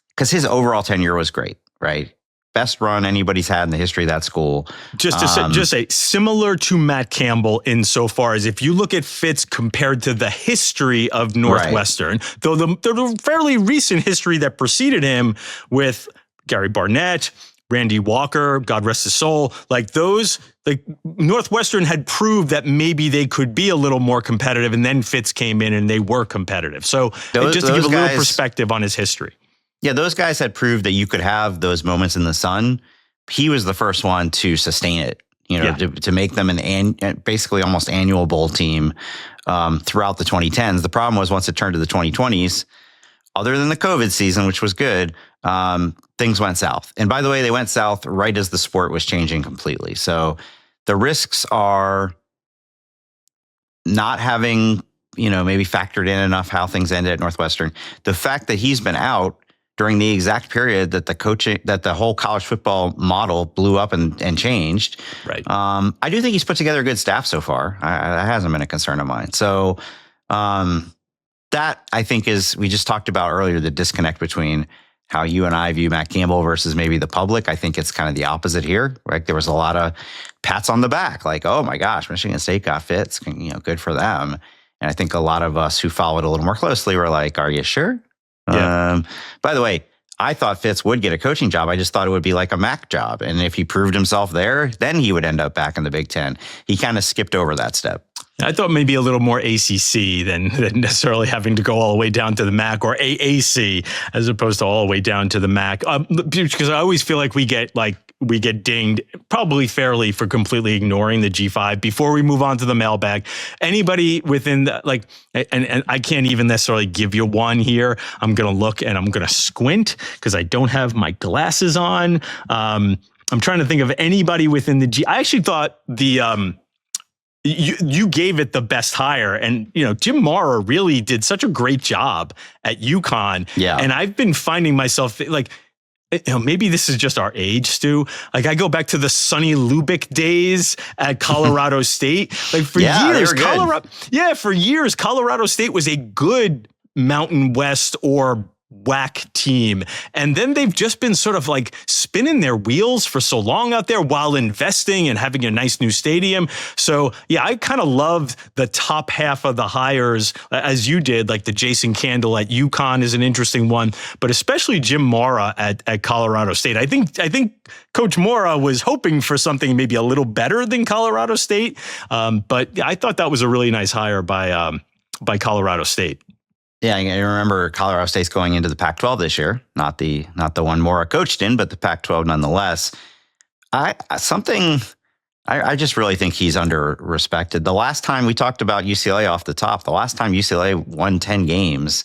because his overall tenure was great, right? Best run anybody's had in the history of that school. Just to say, similar to Matt Campbell insofar as if you look at Fitz compared to the history of Northwestern, right, though the fairly recent history that preceded him with Gary Barnett, Randy Walker, God rest his soul, like those, like Northwestern had proved that maybe they could be a little more competitive, and then Fitz came in and they were competitive. So just to give a little perspective on his history. Yeah, those guys had proved that you could have those moments in the sun. He was the first one to sustain it, to make them basically almost annual bowl team throughout the 2010s. The problem was once it turned to the 2020s, other than the COVID season, which was good, things went south. And by the way, they went south right as the sport was changing completely. So the risks are not having, maybe factored in enough how things ended at Northwestern. The fact that he's been out during the exact period that the whole college football model blew up and changed. Right. I do think he's put together a good staff so far. That hasn't been a concern of mine. So that I think is, we just talked about earlier, the disconnect between how you and I view Matt Campbell versus maybe the public. I think it's kind of the opposite here. Right? There was a lot of pats on the back, like, oh my gosh, Michigan State got Fitz, good for them. And I think a lot of us who followed a little more closely were like, are you sure? Yeah. By the way, I thought Fitz would get a coaching job. I just thought it would be like a MAC job. And if he proved himself there, then he would end up back in the Big Ten. He kind of skipped over that step. I thought maybe a little more ACC than necessarily having to go all the way down to the MAC, or AAC as opposed to all the way down to the MAC. Because I always feel like we get dinged, probably fairly, for completely ignoring the G5. Before we move on to the mailbag, anybody within the, and I can't even necessarily give you one here. I'm going to look and I'm going to squint because I don't have my glasses on. I'm trying to think of anybody within the G. I actually thought you gave it the best hire, and Jim Mara really did such a great job at UConn. Yeah, and I've been finding myself like, maybe this is just our age, Stu. Like I go back to the Sonny Lubick days at Colorado State. Like for years, for years, Colorado State was a good Mountain West or whack team. And then they've just been sort of like spinning their wheels for so long out there while investing and having a nice new stadium. So yeah, I kind of love the top half of the hires as you did, like the Jason Candle at UConn is an interesting one, but especially Jim Mora at Colorado State. I think Coach Mora was hoping for something maybe a little better than Colorado State. But I thought that was a really nice hire by Colorado State. Yeah, I remember Colorado State's going into the Pac-12 this year, not the one Mora coached in, but the Pac-12 nonetheless. I just really think he's under-respected. The last time we talked about UCLA off the top, the last time UCLA won 10 games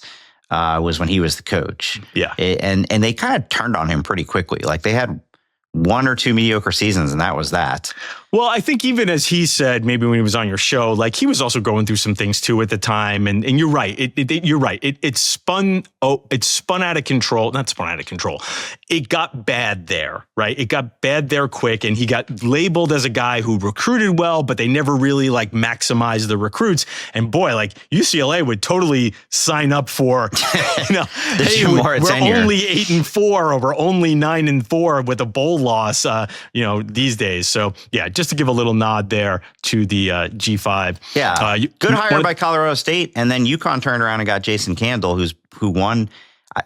was when he was the coach. Yeah, and they kind of turned on him pretty quickly. Like they had one or two mediocre seasons, and that was that. Well, I think even as he said, maybe when he was on your show, like he was also going through some things too at the time. And you're right. You're right. It spun out of control. Not spun out of control. It got bad there, right? It got bad there quick. And he got labeled as a guy who recruited well, but they never really like maximized the recruits. And boy, like UCLA would totally sign up for, hey, we're only 8-4 or we're only 9-4 with a bowl loss, these days. So yeah, just to give a little nod there to the G5. Yeah, good hire by Colorado State, and then UConn turned around and got Jason Candle, who won.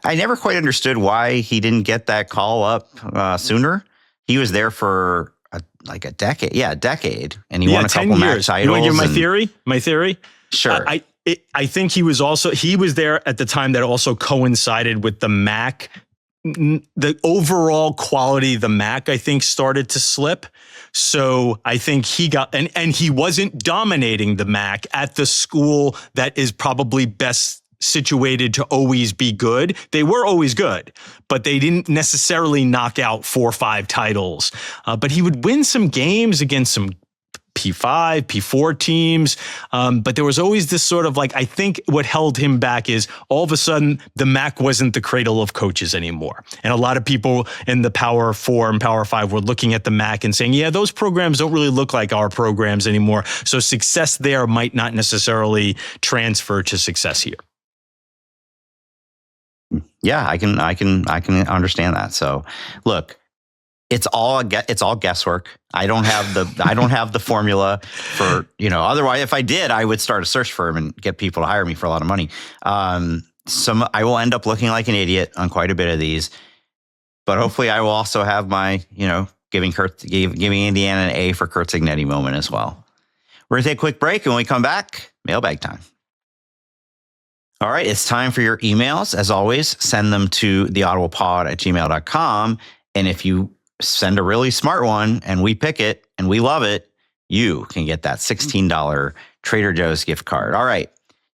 I never quite understood why he didn't get that call up sooner. He was there for a decade. Yeah, a decade, and he won a couple match titles. You want to give my theory? Sure. I think he was there at the time that also coincided with the MAC. The overall quality of the MAC, I think, started to slip. So I think he got, and he wasn't dominating the MAC at the school that is probably best situated to always be good. They were always good, but they didn't necessarily knock out 4 or 5 titles. But he would win some games against some P5, P4 teams. But there was always this sort of like, I think what held him back is all of a sudden the MAC wasn't the cradle of coaches anymore. And a lot of people in the Power 4 and Power 5 were looking at the MAC and saying, yeah, those programs don't really look like our programs anymore. So success there might not necessarily transfer to success here. Yeah, I can understand that. So look, it's all guesswork. I don't have the formula for, otherwise if I did, I would start a search firm and get people to hire me for a lot of money. I will end up looking like an idiot on quite a bit of these, but hopefully I will also have my, giving Indiana an A for Curt Cignetti moment as well. We're going to take a quick break, and when we come back, mailbag time. All right, it's time for your emails. As always, send them to theaudiblepod@gmail.com. And if you send a really smart one and we pick it and we love it, you can get that $16 Trader Joe's gift card. All right,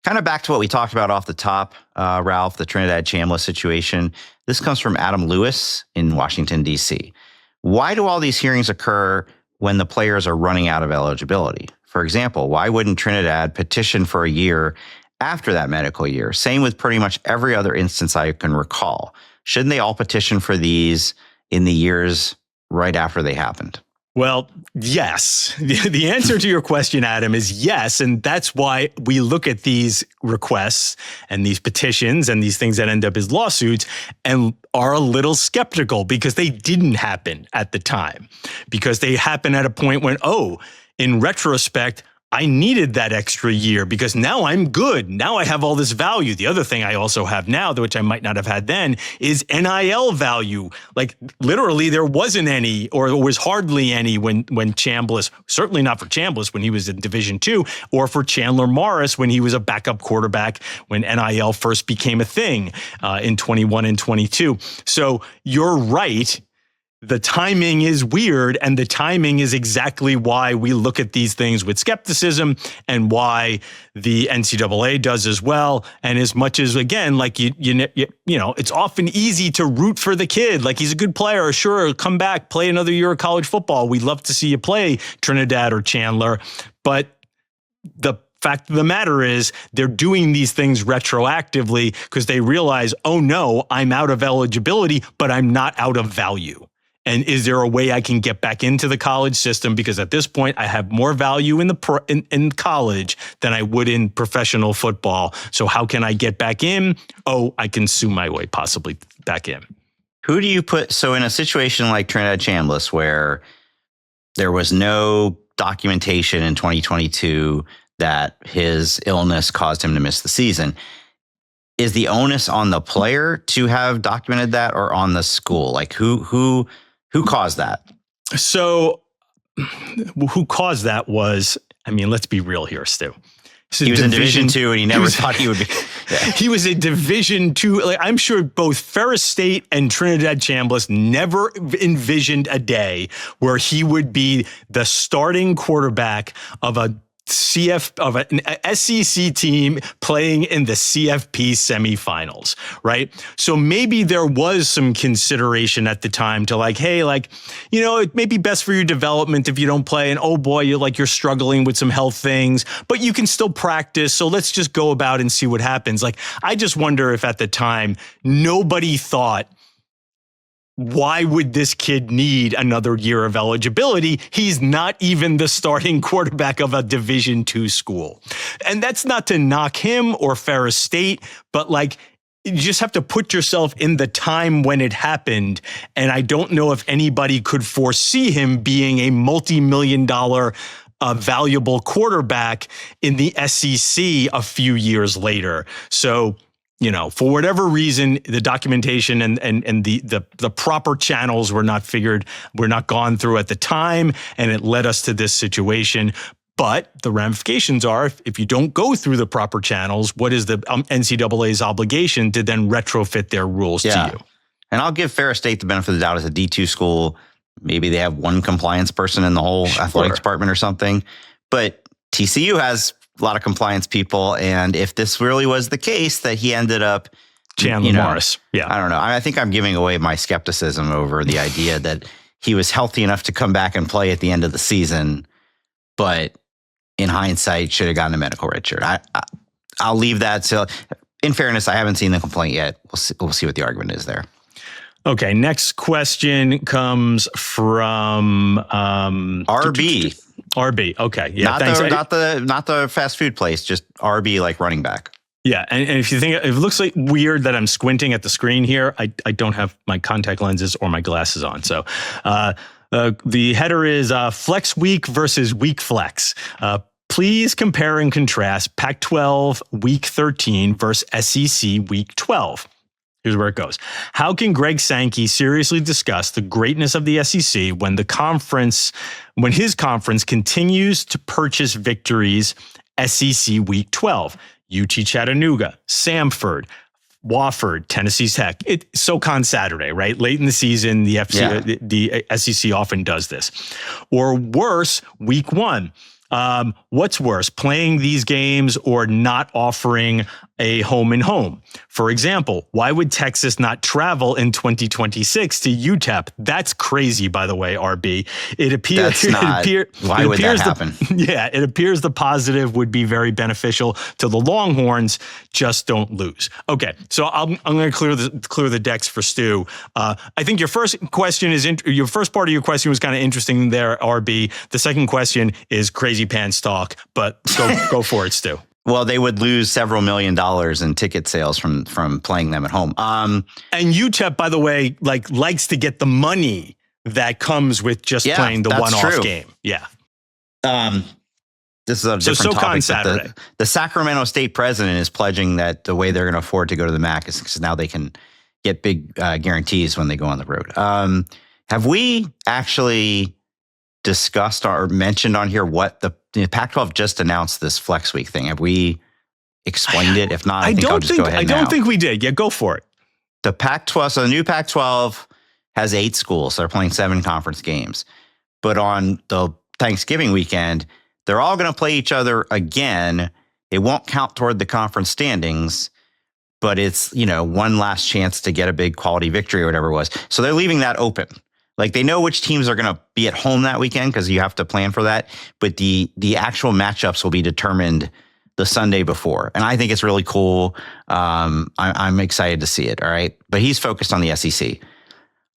kind of back to what we talked about off the top, Ralph, the Trinidad Chambliss situation. This comes from Adam Lewis in Washington, D.C. Why do all these hearings occur when the players are running out of eligibility? For example, why wouldn't Trinidad petition for a year after that medical year? Same with pretty much every other instance I can recall. Shouldn't they all petition for these in the years right after they happened? Well, yes. The answer to your question, Adam, is yes. And that's why we look at these requests and these petitions and these things that end up as lawsuits and are a little skeptical because they didn't happen at the time, because they happen at a point when, in retrospect, I needed that extra year because now I'm good. Now I have all this value. The other thing I also have now, which I might not have had then, is NIL value. Like literally there wasn't any, or was hardly any when Chambliss, certainly not for Chambliss when he was in Division II, or for Chandler Morris when he was a backup quarterback when NIL first became a thing in 21 and 22. So you're right. The timing is weird, and the timing is exactly why we look at these things with skepticism and why the NCAA does as well. And as much as, again, like, it's often easy to root for the kid. Like, he's a good player. Sure, come back, play another year of college football. We'd love to see you play Trinidad or Chandler. But the fact of the matter is they're doing these things retroactively because they realize, oh, no, I'm out of eligibility, but I'm not out of value. And is there a way I can get back into the college system? Because at this point, I have more value in college than I would in professional football. So how can I get back in? Oh, I can sue my way possibly back in. Who do you put? So in a situation like Trinidad Chambliss, where there was no documentation in 2022 that his illness caused him to miss the season, is the onus on the player to have documented that, or on the school? Like who caused that? So who caused that was, I mean, let's be real here, Stu. He was in Division II, and he never thought he would be. Yeah. He was a Division II. Like, I'm sure both Ferris State and Trinidad Chambliss never envisioned a day where he would be the starting quarterback of an SEC team playing in the CFP semifinals, right? So maybe there was some consideration at the time to like, hey, like, you know, it may be best for your development if you don't play, and oh boy, you're struggling with some health things, but you can still practice. So let's just go about and see what happens. Like, I just wonder if at the time nobody thought, why would this kid need another year of eligibility? He's not even the starting quarterback of a Division II school. And that's not to knock him or Ferris State, but like, you just have to put yourself in the time when it happened. And I don't know if anybody could foresee him being a multi-million-dollar valuable quarterback in the SEC a few years later. So, you know, for whatever reason, the documentation and the proper channels were not gone through at the time, and it led us to this situation. But the ramifications are, if you don't go through the proper channels, what is the NCAA's obligation to then retrofit their rules to you? And I'll give Ferris State the benefit of the doubt as a D2 school. Maybe they have one compliance person in the whole athletic department or something. But TCU has a lot of compliance people, and if this really was the case that he ended up Chandler Morris, I don't know. I think I'm giving away my skepticism over the idea that he was healthy enough to come back and play at the end of the season, but in hindsight should have gotten a medical red shirt. I'll leave that. So, in fairness, I haven't seen the complaint yet. We'll see what the argument is there. Okay, next question comes from RB. RB. Okay, yeah. Not the fast food place, just RB, like running back. Yeah, and if you think it looks like weird that I'm squinting at the screen here, I don't have my contact lenses or my glasses on. So the header is Flex Week versus Week Flex. Please compare and contrast Pac-12 Week 13 versus SEC Week 12. Here's where it goes. How can Greg Sankey seriously discuss the greatness of the SEC when his conference continues to purchase victories? SEC Week 12, UT Chattanooga, Samford, Wofford, Tennessee Tech. It's SoCon Saturday, right? Late in the season, the SEC often does this. Or worse, Week 1. What's worse, playing these games or not offering a home and home? For example, why would Texas not travel in 2026 to UTEP? That's crazy, by the way, RB. It appears. Why would that happen? It appears the positive would be very beneficial to the Longhorns. Just don't lose. Okay, so I'm going to clear the decks for Stu. I think your first question your first part of your question was kind of interesting there, RB. The second question is crazy pants talk, but go for it, Stu. Well, they would lose several $1 million in ticket sales from playing them at home. And UTEP, by the way, likes to get the money that comes with just playing the one-off game. Yeah. This is a different topic. Saturday. The Sacramento State president is pledging that the way they're going to afford to go to the MAC is because now they can get big guarantees when they go on the road. Have we actually discussed or mentioned on here what the Pac-12 just announced this Flex Week thing? Have we explained it? If not, I think I'll just go ahead now. I don't think we did. Yeah, go for it. The Pac-12, so the new Pac-12 has 8 schools. So they're playing 7 conference games. But on the Thanksgiving weekend, they're all going to play each other again. It won't count toward the conference standings, but it's, one last chance to get a big quality victory or whatever it was. So they're leaving that open. Like, they know which teams are going to be at home that weekend because you have to plan for that. But the actual matchups will be determined the Sunday before. And I think it's really cool. I'm excited to see it. All right. But he's focused on the SEC.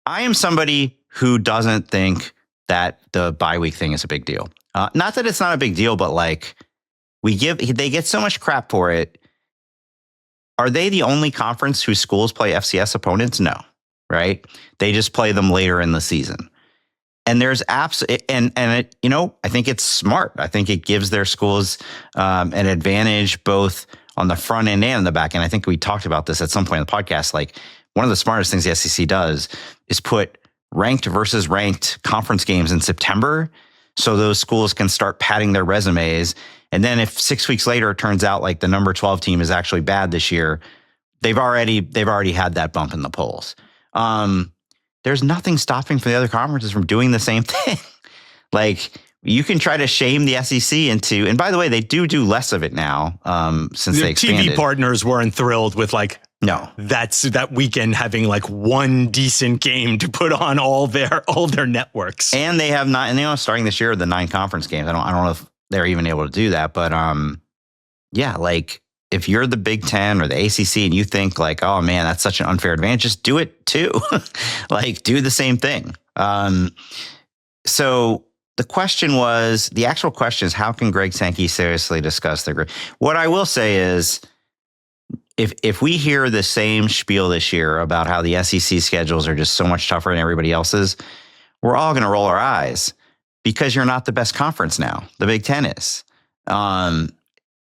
I am somebody who doesn't think that the bye week thing is a big deal. Not that it's not a big deal, but like they get so much crap for it. Are they the only conference whose schools play FCS opponents? No, right? They just play them later in the season. And there's and it, I think it's smart. I think it gives their schools an advantage both on the front end and the back end. I think we talked about this at some point in the podcast. Like, one of the smartest things the SEC does is put ranked versus ranked conference games in September, so those schools can start padding their resumes. And then if 6 weeks later it turns out like the number 12 team is actually bad this year, they've already had that bump in the polls. There's nothing stopping for the other conferences from doing the same thing. Like, you can try to shame the SEC into, and by the way, they do less of it now since they expanded. TV partners weren't thrilled with that weekend having like one decent game to put on all their networks. And they have not, and starting this year, the 9 conference games. I don't know if they're even able to do that, but yeah, like, if you're the Big Ten or the ACC and you think like, oh man, that's such an unfair advantage, just do it too. Like, do the same thing. So the actual question is, how can Greg Sankey seriously discuss their grade? What I will say is, if we hear the same spiel this year about how the SEC schedules are just so much tougher than everybody else's, we're all going to roll our eyes, because you're not the best conference now. The Big Ten is.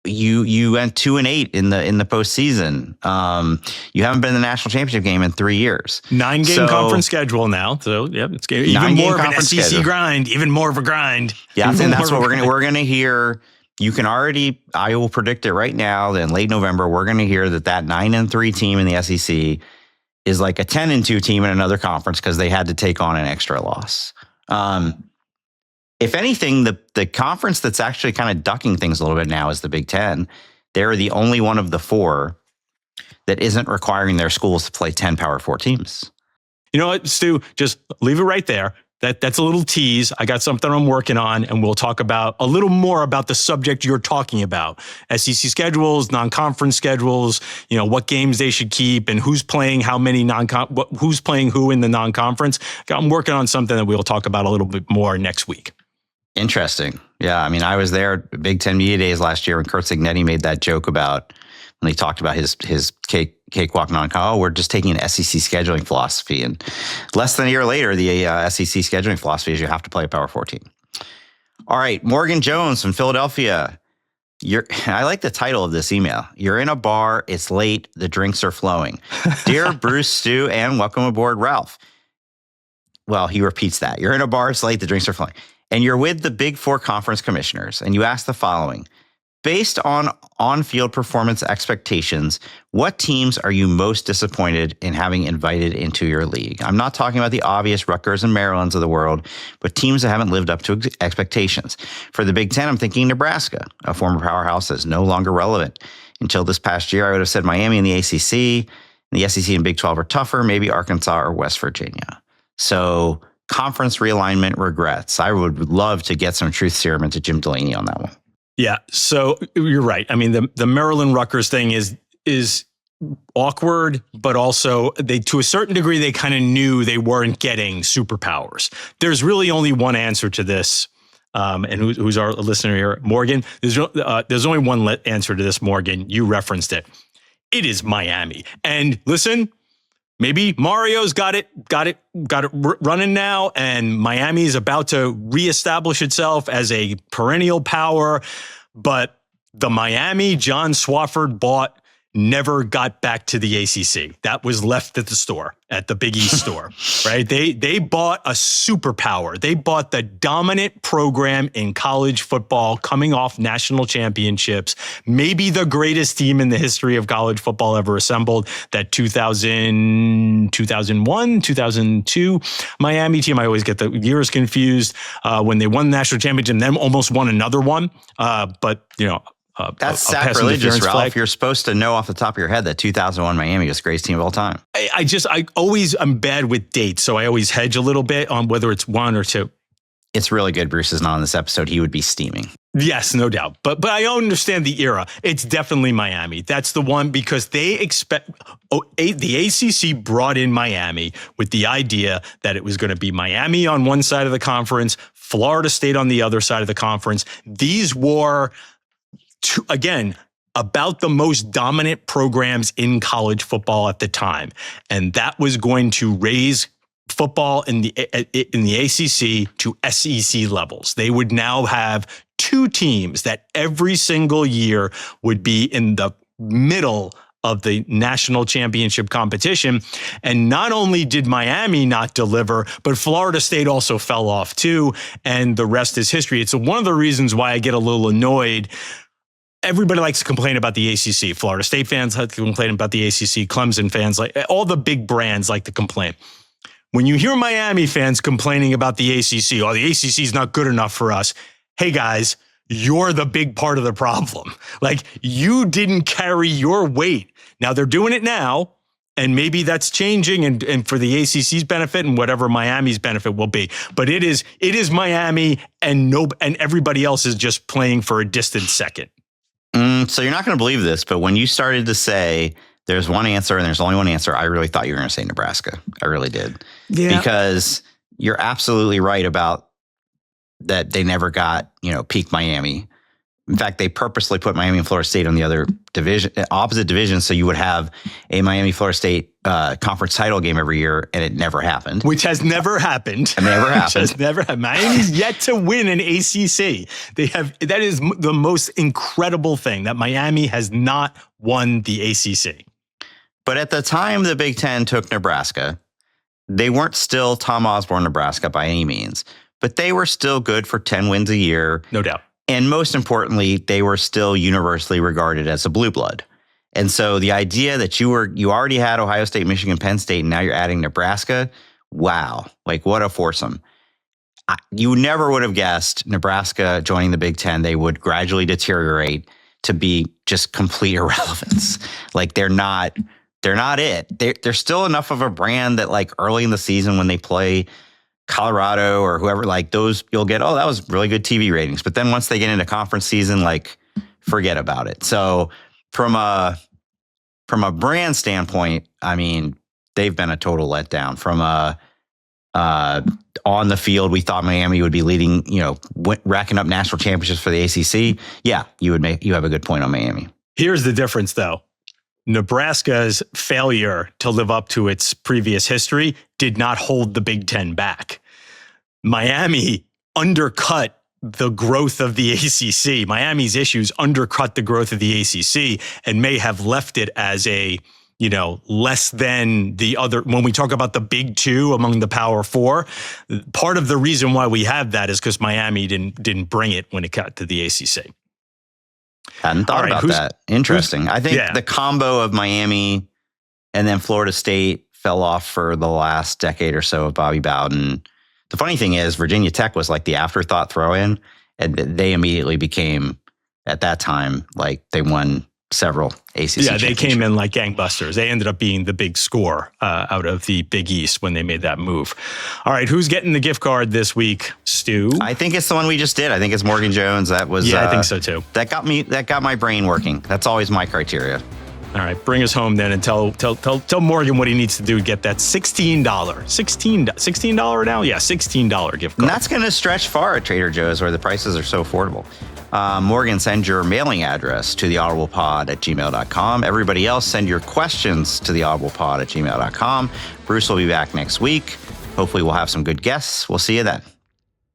You went 2-8 in the postseason. You haven't been in the national championship game in 3 years. 9-game conference schedule now. So it's even more of an SEC schedule. Grind. Even more of a grind. Yeah, and that's what we're gonna hear. You can already. I will predict it right now that in late November we're gonna hear that 9-3 team in the SEC is like a 10-2 team in another conference because they had to take on an extra loss. If anything, the conference that's actually kind of ducking things a little bit now is the Big Ten. They're the only one of the 4 that isn't requiring their schools to play 10 Power 4 teams. You know what, Stu? Just leave it right there. That's a little tease. I got something I'm working on, and we'll talk about a little more about the subject you're talking about. SEC schedules, non-conference schedules, what games they should keep, and who's playing how many who's playing who in the non-conference. I'm working on something that we'll talk about a little bit more next week. Interesting. Yeah, I mean, I was there at Big Ten Media Days last year when Curt Cignetti made that joke about when he talked about his cakewalk we're just taking an SEC scheduling philosophy. And less than a year later, the SEC scheduling philosophy is you have to play a Power 4 team. All right, Morgan Jones from Philadelphia. I like the title of this email. You're in a bar, it's late, the drinks are flowing. Dear Bruce, Stu, and welcome aboard, Ralph. Well, he repeats that. You're in a bar, it's late, the drinks are flowing. And you're with the Big Four conference commissioners, and you ask the following. Based on on-field performance expectations, what teams are you most disappointed in having invited into your league? I'm not talking about the obvious Rutgers and Marylands of the world, but teams that haven't lived up to expectations. For the Big Ten, I'm thinking Nebraska, a former powerhouse that's no longer relevant. Until this past year, I would have said Miami and the ACC. The SEC and Big 12 are tougher, maybe Arkansas or West Virginia. So conference realignment regrets. I would love to get some truth serum into Jim Delaney on that one. Yeah, so you're right. I mean, the Maryland Rutgers thing is awkward, but also to a certain degree, they kind of knew they weren't getting superpowers. There's really only one answer to this. And who's our listener here? Morgan. There's only one answer to this, Morgan. You referenced it. It is Miami. And listen, maybe Mario's got it running now, and Miami is about to reestablish itself as a perennial power. But the Miami John Swofford bought never got back to the ACC. That was left at the store, at the Big East store, right? They bought a superpower. They bought the dominant program in college football coming off national championships, maybe the greatest team in the history of college football ever assembled, that 2001, 2002 Miami team. I always get the years confused when they won the national championship and then almost won another one. But, that's sacrilegious, Ralph. You're supposed to know off the top of your head that 2001 Miami was the greatest team of all time. I'm bad with dates, so I always hedge a little bit on whether it's one or two. It's really good Bruce is not on this episode. He would be steaming. Yes, no doubt. But I understand the era. It's definitely Miami. That's the one because they expect the ACC brought in Miami with the idea that it was going to be Miami on one side of the conference, Florida State on the other side of the conference. These were, again, about the most dominant programs in college football at the time. And that was going to raise football in the ACC to SEC levels. They would now have two teams that every single year would be in the middle of the national championship competition. And not only did Miami not deliver, but Florida State also fell off too. And the rest is history. It's one of the reasons why I get a little annoyed. Everybody likes to complain about the ACC. Florida State fans like to complain about the ACC. Clemson fans, like all the big brands like to complain. When you hear Miami fans complaining about the ACC, the ACC is not good enough for us. Hey guys, you're the big part of the problem. Like you didn't carry your weight. Now they're doing it now, and maybe that's changing and for the ACC's benefit and whatever Miami's benefit will be. But it is Miami and everybody else is just playing for a distant second. So you're not going to believe this, but when you started to say there's one answer and there's only one answer, I really thought you were going to say Nebraska. I really did. Yeah. Because you're absolutely right about that they never got, peak Miami. In fact, they purposely put Miami and Florida State on the other division, opposite division, so you would have a Miami-Florida State conference title game every year, and it never happened. Which has never happened. It never happened. Which has never happened. Miami's yet to win an ACC. That is the most incredible thing, that Miami has not won the ACC. But at the time the Big Ten took Nebraska, they weren't still Tom Osborne, Nebraska by any means, but they were still good for 10 wins a year. No doubt. And most importantly, they were still universally regarded as a blue blood. And so the idea that you already had Ohio State, Michigan, Penn State, and now you're adding Nebraska, wow, like what a foursome. You never would have guessed Nebraska joining the Big Ten, they would gradually deteriorate to be just complete irrelevance. Like they're not it. They're still enough of a brand that like early in the season when they play Colorado or whoever, like those, you'll get, that was really good TV ratings. But then once they get into conference season, like forget about it. So from a brand standpoint, I mean, they've been a total letdown. From on the field, we thought Miami would be leading, racking up national championships for the ACC. Yeah, you have a good point on Miami. Here's the difference though. Nebraska's failure to live up to its previous history did not hold the Big Ten back. Miami undercut the growth of the ACC. Miami's issues undercut the growth of the ACC and may have left it as a, less than the other. When we talk about the big two among the Power Four, part of the reason why we have that is because Miami didn't bring it when it got to the ACC. Hadn't thought about that. Interesting. I think the combo of Miami and then Florida State fell off for the last decade or so of Bobby Bowden. The funny thing is Virginia Tech was like the afterthought throw-in, and they immediately became, at that time, like they won several ACC championships. They came in like gangbusters. They ended up being the big score out of the Big East when they made that move. All right, who's getting the gift card this week, Stu? I think it's the one we just did. I think it's Morgan Jones. That was I think so too. That got my brain working. That's always my criteria. All right, bring us home then and tell Morgan what he needs to do to get that $16 now? Yeah, $16 gift card. And that's going to stretch far at Trader Joe's where the prices are so affordable. Morgan, send your mailing address to theaudiblepod@gmail.com. Everybody else, send your questions to theaudiblepod@gmail.com. Bruce will be back next week. Hopefully we'll have some good guests. We'll see you then.